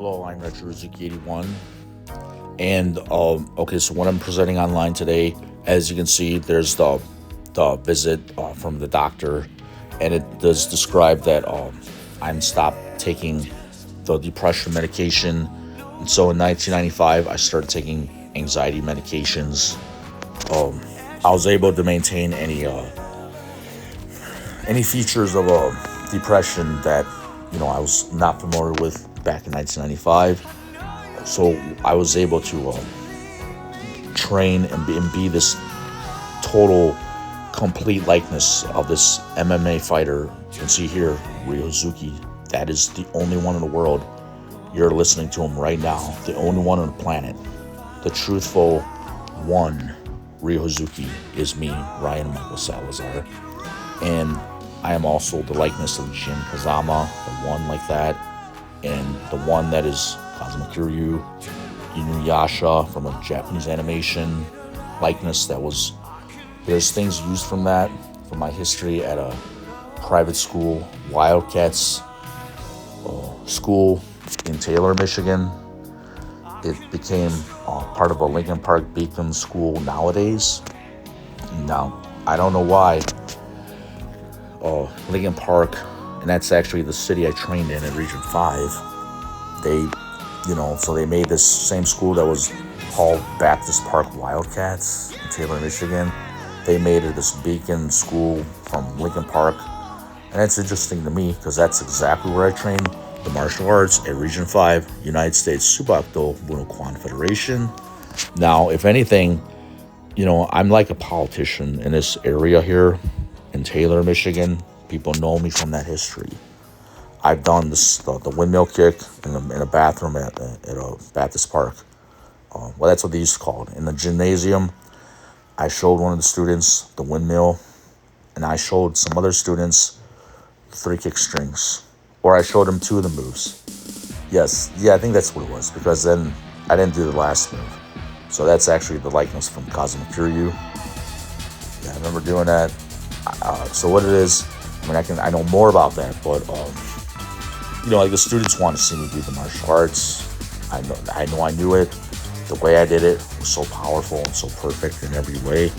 Hello, I'm Retro81. And okay, so what I'm presenting online today, as you can see, there's the visit from the doctor, and it does describe that I'm stopped taking the depression medication, and so in 1995 I started taking anxiety medications. I was able to maintain any features of depression that I was not familiar with back in 1995. So I was able to train and be this total, complete likeness of this MMA fighter. You can see here, Ryozuki. That is the only one in the world. You're listening to him right now. The only one on the planet. The truthful one, Ryozuki, is me, Ryan Michael Salazar. And I am also the likeness of Jin Kazama, the one like that, and the one that is Kazuma Kiryu, Inuyasha from a Japanese animation likeness that was. There's things used from that, from my history at a private school, Wildcats school in Taylor, Michigan. It became part of a Lincoln Park Beacon school nowadays. Now, I don't know why Lincoln Park, and that's actually the city I trained in Region 5. So they made this same school that was called Baptist Park Wildcats in Taylor, Michigan. They made it this beacon school from Lincoln Park. And that's interesting to me because that's exactly where I trained the martial arts at Region 5, United States Subakdo Buno Kwan Federation. Now, if anything, I'm like a politician in this area here in Taylor, Michigan. People know me from that history. I've done the windmill kick in a bathroom at a Baptist Park. Well, that's what they used to call it. In the gymnasium, I showed one of the students the windmill, and I showed some other students 3 kick strings. Or I showed them 2 of the moves. I think that's what it was, because then I didn't do the last move. So that's actually the likeness from Kazuma Kiryu. Yeah, I remember doing that. So what it is, I know more about that, but like the students want to see me do the martial arts. I know I knew it. The way I did it was so powerful and so perfect in every way.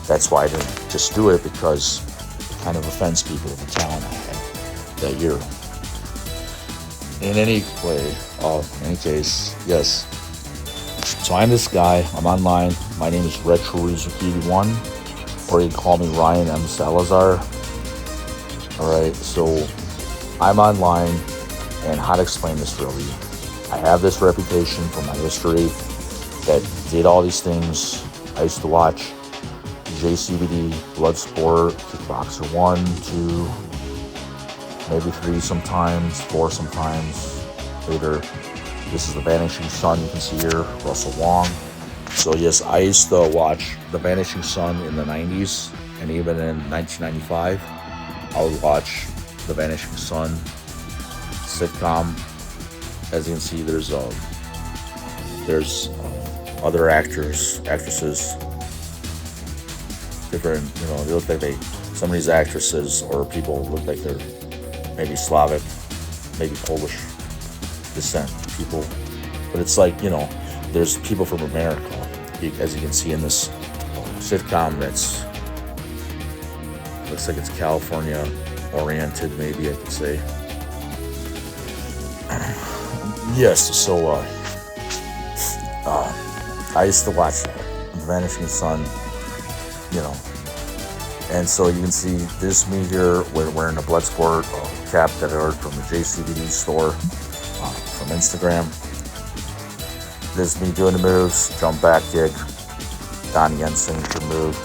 That's why I didn't just do it, because it kind of offends people with the talent I had that year. In any case, yes. So I'm this guy. I'm online. My name is Retro81, or you can call me Ryan M. Salazar. Alright, so I'm online, and how to explain this really? I have this reputation from my history that did all these things. I used to watch JCVD, Bloodsport, Kickboxer 1, 2, maybe 3 sometimes, 4 sometimes. Later, this is The Vanishing Sun, you can see here, Russell Wong. So yes, I used to watch The Vanishing Sun in the 90s, and even in 1995, I would watch The Vanishing Sun sitcom. As you can see, there's other actresses, different, they look like some of these actresses or people look like they're maybe Slavic, maybe Polish descent people. But it's like, there's people from America, as you can see in this sitcom that's, looks like it's California oriented, maybe I could say. Yes, so I used to watch that, The Vanishing Sun, and so you can see this me here wearing a Bloodsport cap that I ordered from the JCVD store from Instagram. This is me doing the moves, jump back kick, Donnie Yen signature move,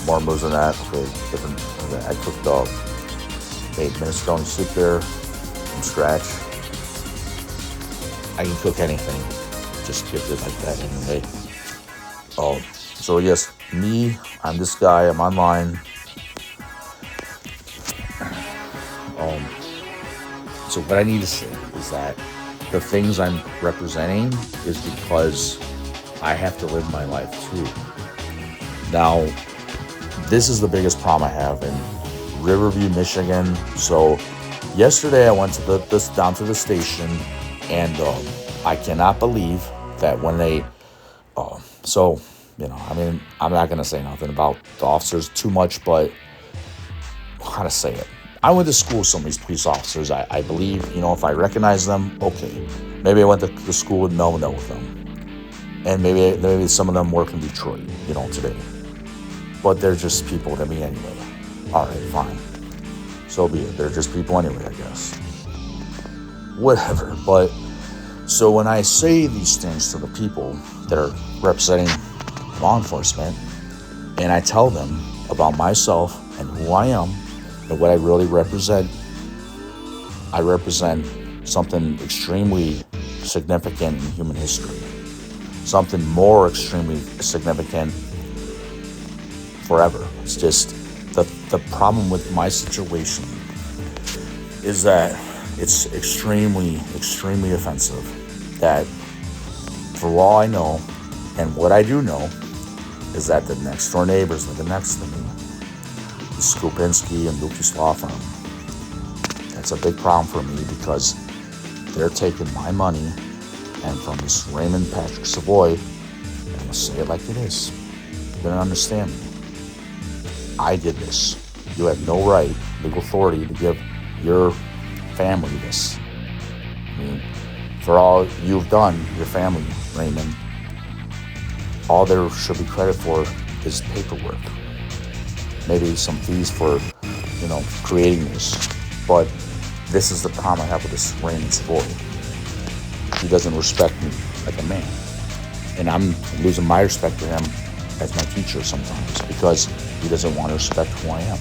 more moves than that. Okay, different. I cooked made minestrone soup there from scratch. I can cook anything, just give it like that anyway. So yes, me, I'm this guy, I'm online. So what I need to say is that the things I'm representing is because I have to live my life too. Now, this is the biggest problem I have in Riverview, Michigan. So yesterday I went to down to the station And I cannot believe that when they, so, I mean, I'm not going to say nothing about the officers too much, but how to say it. I went to school with some of these police officers. I believe, if I recognize them, okay. Maybe I went to the school in Melvindale with them. And maybe some of them work in Detroit, today. But they're just people to me anyway. All right, fine. So be it. They're just people anyway, I guess. Whatever. But so when I say these things to the people that are representing law enforcement, and I tell them about myself and who I am and what I really represent, I represent something extremely significant in human history. Something more extremely significant forever. It's just the problem with my situation is that it's extremely, extremely offensive. That for all I know, and what I do know, is that the next door neighbors living next to me, the Skupinski and Lucas law firm, that's a big problem for me because they're taking my money, and from this Raymond Patrick Savoy, I'm going to say it like it is. You're going to understand me. I did this. You have no right, legal authority, to give your family this. I mean, for all you've done, your family, Raymond, all there should be credit for is paperwork. Maybe some fees for, creating this. But this is the problem I have with this Raymond Savoy. He doesn't respect me like a man. And I'm losing my respect for him as my teacher sometimes because he doesn't want to respect who I am.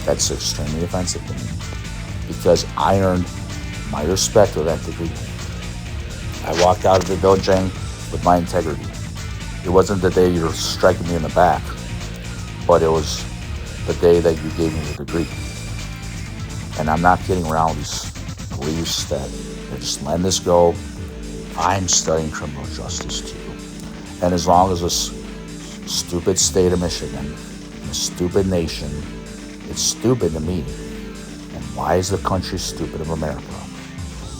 That's extremely offensive to me because I earned my respect with that degree. I walked out of the building with my integrity. It wasn't the day you were striking me in the back, but it was the day that you gave me the degree. And I'm not kidding around these police that they just letting this go. I'm studying criminal justice too. And as long as this stupid state of Michigan, a stupid nation, it's stupid to me. And why is the country stupid of America?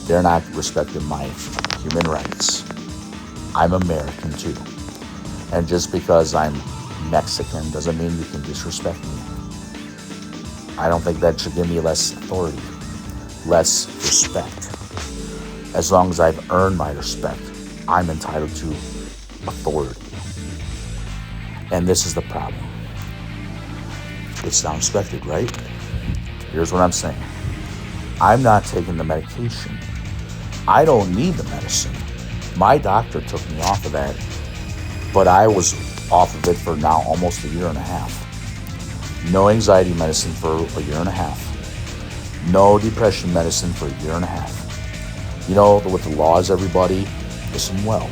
They're not respecting my human rights. I'm American too. And just because I'm Mexican doesn't mean you can disrespect me. I don't think that should give me less authority, less respect. As long as I've earned my respect, I'm entitled to authority. And this is the problem. It's not respected, right? Here's what I'm saying. I'm not taking the medication. I don't need the medicine. My doctor took me off of that, but I was off of it for now almost a year and a half. No anxiety medicine for a year and a half. No depression medicine for a year and a half. With the laws, everybody, listen well.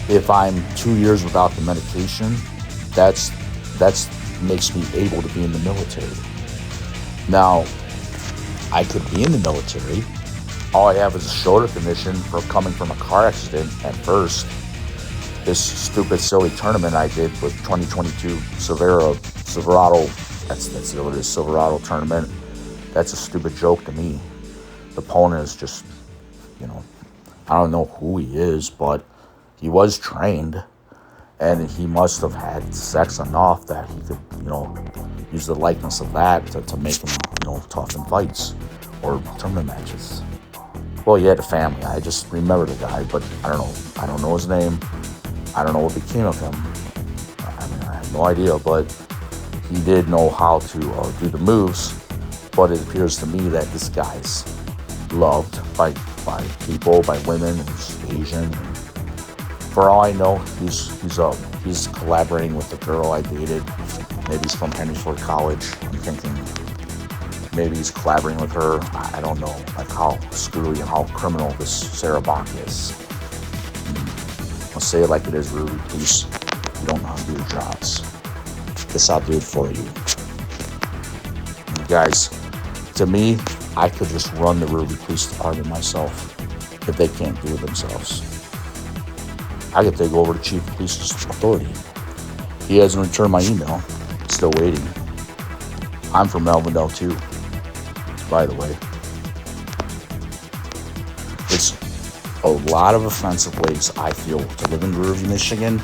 If I'm 2 years without the medication, that's makes me able to be in the military. Now, I could be in the military. All I have is a shoulder condition from coming from a car accident at first. This stupid, silly tournament I did with 2022 Silverado, that's what it is, Silverado tournament. That's a stupid joke to me. The opponent is just, I don't know who he is, but he was trained, and he must have had sex enough that he could, use the likeness of that to make him, tough in fights or tournament matches. Well, he had a family. I just remember the guy, but I don't know. I don't know his name. I don't know what became of him. I have no idea, but he did know how to do the moves. But it appears to me that this guy's loved by people, by women, and he's Asian. For all I know, he's collaborating with the girl I dated. Maybe he's from Henry College. I'm thinking maybe he's collaborating with her. I don't know, like how screwy and how criminal this Sarah Bach is. I'll say it like it is, Ruby. Please, you don't know how to do your jobs. Guess I'll do it for you. And guys, to me, I could just run the Ruby Police Department myself if they can't do it themselves. I could take over the Chief of Police Authority. He hasn't returned my email. Still waiting. I'm from Melvindale too, by the way. It's a lot of offensive ways, I feel, to live in Riverview, Michigan.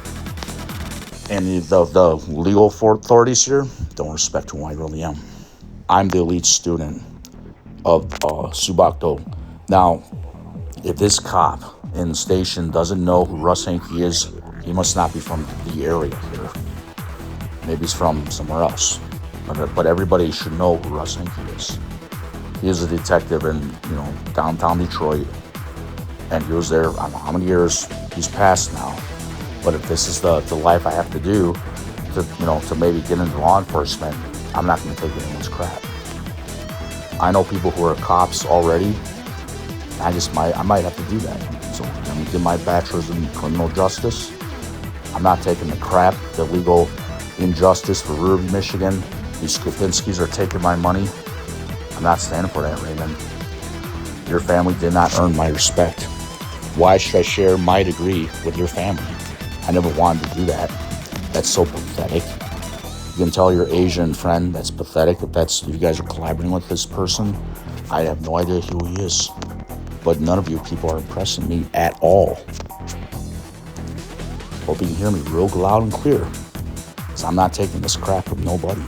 And the legal authorities here don't respect who I really am. I'm the elite student of Subakto. Now, if this cop in the station doesn't know who Russ Hankey is, he must not be from the area here. Maybe he's from somewhere else. But everybody should know who Russ Hankey is. He is a detective in, downtown Detroit. And he was there, I don't know how many years. He's passed now. But if this is the life I have to do to maybe get into law enforcement, I'm not going to take anyone's crap. I know people who are cops already. I might have to do that. So I'm going to get my bachelor's in criminal justice. I'm not taking the crap, the legal injustice for Riverview, Michigan. These Skupinskis are taking my money. I'm not standing for that, Raymond. Your family did not earn my respect. Why should I share my degree with your family? I never wanted to do that. That's so pathetic. You can tell your Asian friend that's pathetic if you guys are collaborating with this person. I have no idea who he is. But none of you people are impressing me at all. Hope you can hear me real loud and clear. Because I'm not taking this crap from nobody.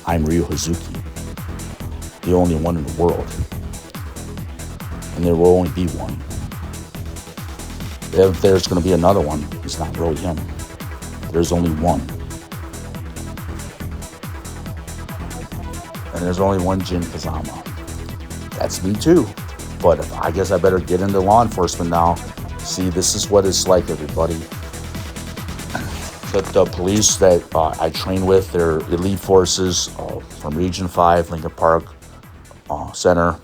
I'm Ryu Hazuki, the only one in the world. And there will only be one. If there's going to be another one, it's not really him. There's only one. And there's only one Jin Kazama. That's me too. But I guess I better get into law enforcement now. See, this is what it's like, everybody. The police that I train with, they're elite forces from Region 5, Lincoln Park Center,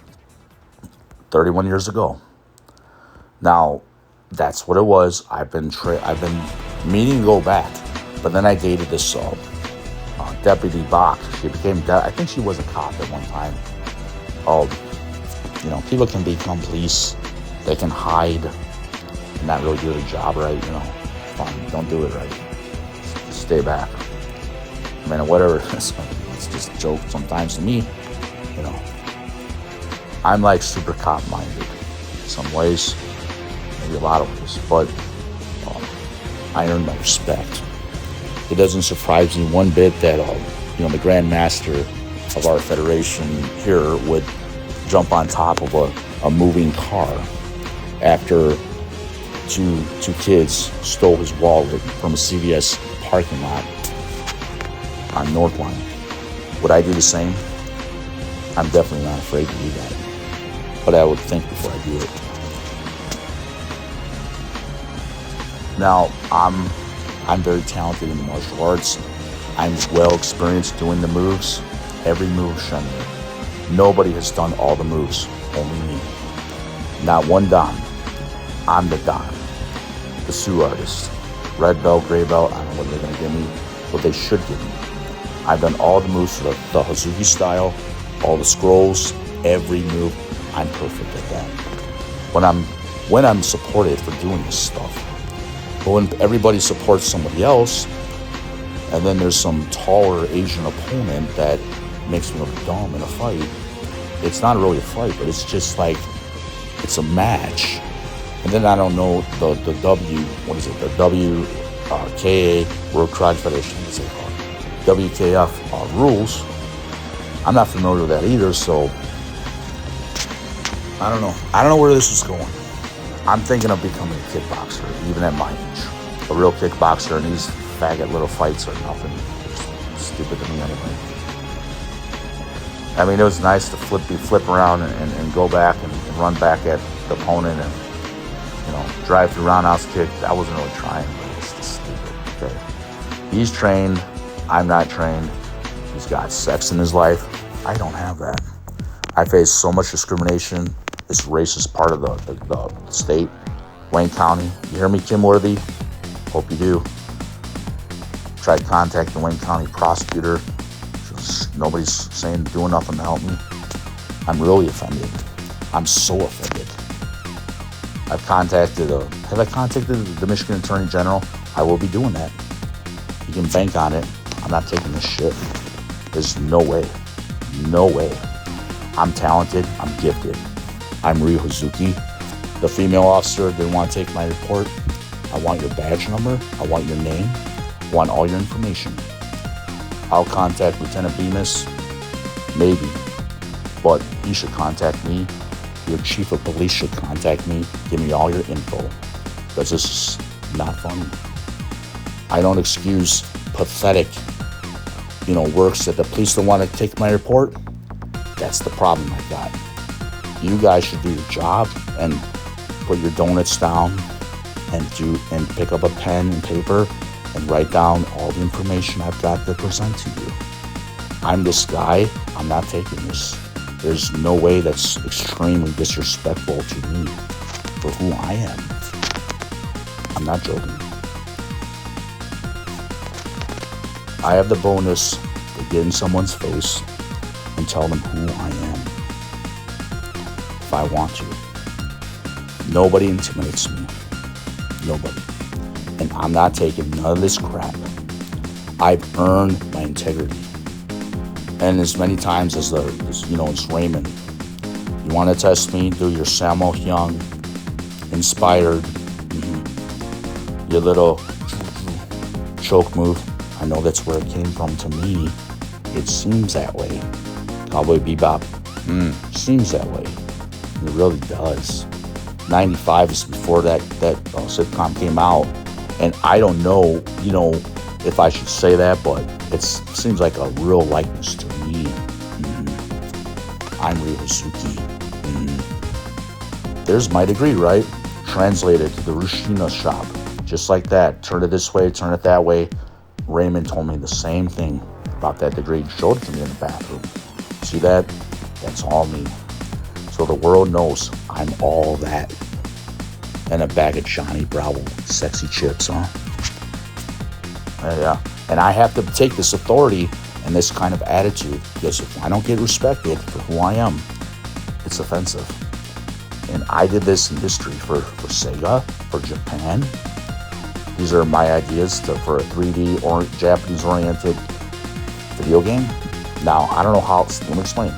31 years ago. Now, that's what it was. I've been meaning to go back, but then I dated this Deputy Bach. She became, I think she was a cop at one time. People can become police. They can hide and not really do their job right, Fine, don't do it right. Just stay back. Whatever. It's just a joke sometimes to me, I'm like super cop-minded in some ways, maybe a lot of ways, but I earn my respect. It doesn't surprise me one bit that, the Grand Master of our federation here would jump on top of a moving car after two kids stole his wallet from a CVS parking lot on North Line. Would I do the same? I'm definitely not afraid to do that. But I would think before I do it. Now, I'm very talented in the martial arts. I'm well experienced doing the moves. Every move Shenmue. Nobody has done all the moves, only me. Not one Don. I'm the Don. The Sioux artist. Red belt, gray belt, I don't know what they're going to give me, what they should give me. I've done all the moves to the Hazuki style, all the scrolls, every move. I'm perfect at that. When I'm supported for doing this stuff. But when everybody supports somebody else, and then there's some taller Asian opponent that makes me look dumb in a fight, it's not really a fight, but it's just like, it's a match. And then I don't know the WKA, World Karate Federation, what is it called? WKF rules. I'm not familiar with that either, so I don't know. I don't know where this is going. I'm thinking of becoming a kickboxer, even at my age. A real kickboxer, and these faggot little fights are nothing. They're stupid to me anyway. It was nice to flip around and go back and run back at the opponent and, drive through roundhouse kick. I wasn't really trying, but it's just stupid. Okay. He's trained. I'm not trained. He's got sex in his life. I don't have that. I face so much discrimination. This racist part of the state, Wayne County. You hear me, Kim Worthy? Hope you do. Tried contacting the Wayne County prosecutor. Nobody's doing nothing to help me. I'm really offended. I'm so offended. Have I contacted the Michigan Attorney General? I will be doing that. You can bank on it. I'm not taking this shit. There's no way. No way. I'm talented. I'm gifted. I'm Ryu Hazuki. The female officer didn't want to take my report. I want your badge number. I want your name. I want all your information. I'll contact Lieutenant Bemis, maybe, but he should contact me. Your chief of police should contact me. Give me all your info, because this is not funny. I don't excuse pathetic, works that the police don't want to take my report. That's the problem I got. You guys should do your job and put your donuts down and pick up a pen and paper and write down all the information I've got to present to you. I'm this guy. I'm not taking this. There's no way that's extremely disrespectful to me for who I am. I'm not joking. I have the bonus to get in someone's face and tell them who I am if I want to. Nobody intimidates me. Nobody. And I'm not taking none of this crap. I've earned my integrity. And as many times as it's Raymond. You want to test me? Do your Sammo Hyung inspired, your little choke move. I know that's where it came from to me. It seems that way. Cowboy Bebop. Seems that way. It really does. 95 is before that sitcom came out. And I don't know, if I should say that, but it seems like a real likeness to me. I'm Ryosuke. There's my degree, right? Translated to the Rushina shop. Just like that. Turn it this way, turn it that way. Raymond told me the same thing about that degree. He showed it to me in the bathroom. See that? That's all me. So the world knows I'm all that. And a bag of Johnny Bravo sexy chips, huh? Yeah. And I have to take this authority and this kind of attitude, because if I don't get respected for who I am, it's offensive. And I did this in history for Sega, for Japan. These are my ideas for a 3D or Japanese-oriented video game. Now, I don't know how, let me explain.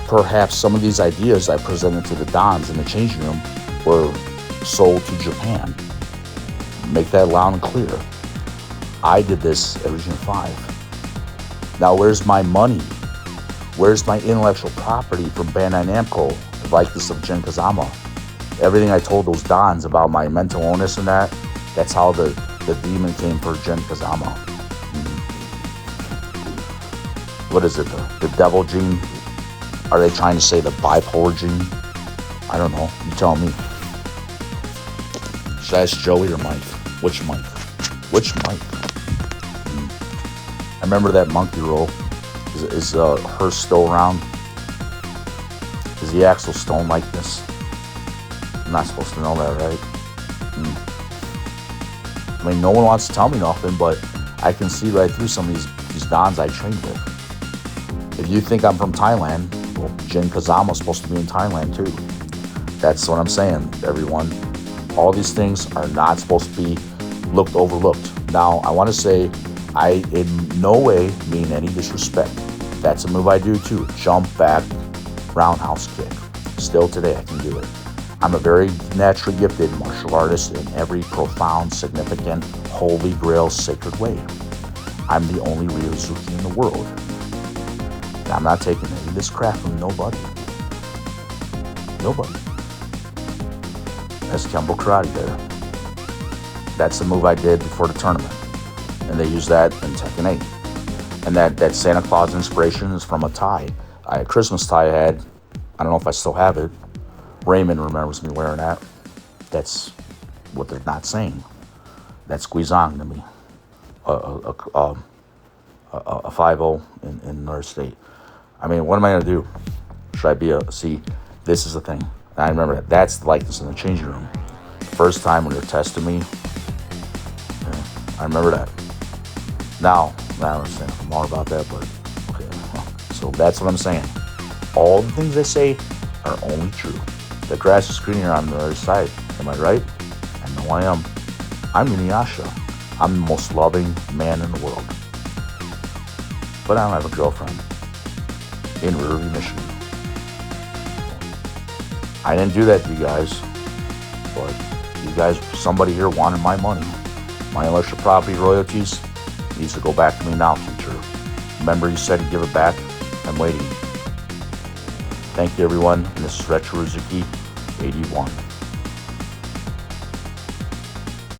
Perhaps some of these ideas I presented to the Dons in the changing room were sold to Japan. Make that loud and clear. I did this at Region 5. Now, where's my money? Where's my intellectual property from Bandai Namco, the likeness of Jin Kazama? Everything I told those Dons about my mental illness and that's how the demon came for Jin Kazama. What is it, the devil gene? Are they trying to say the bipolar gene? I don't know. You tell me. Should I ask Joey or Mike? Which Mike? I remember that monkey roll. Is her still around? Is the Axel Stone like this? I'm not supposed to know that, right? I mean, no one wants to tell me nothing, but I can see right through some of these Dons I trained with. If you think I'm from Thailand, well, Jin Kazama's supposed to be in Thailand too. That's what I'm saying, everyone. All these things are not supposed to be overlooked. Now, I want to say, I in no way mean any disrespect. That's a move I do too. Jump back, roundhouse kick. Still today, I can do it. I'm a very naturally gifted martial artist in every profound, significant, holy grail, sacred way. I'm the only Ryosuke in the world. And I'm not taking any of this crap from nobody. Nobody. That's Kempo Karate there. That's the move I did before the tournament. And they use that in Tekken 8. And that Santa Claus inspiration is from a tie. A Christmas tie I had. I don't know if I still have it. Raymond remembers me wearing that. That's what they're not saying. That's Guizhang to me. A 5-0 in North State. I mean, what am I going to do? Should I be see, this is the thing. And I remember that. That's the likeness in the changing room. The first time when they were testing me, I remember that. Now, I don't understand more about that, but okay. So that's what I'm saying. All the things I say are only true. The grass is greener on the other side. Am I right? I know I am. I'm Inuyasha. I'm the most loving man in the world. But I don't have a girlfriend in Riverview, Michigan. I didn't do that to you guys, but you guys, somebody here wanted my money. My intellectual property royalties needs to go back to me now, teacher. Remember you said you'd give it back? I'm waiting. Thank you, everyone. And this is Retro Rizuki 81.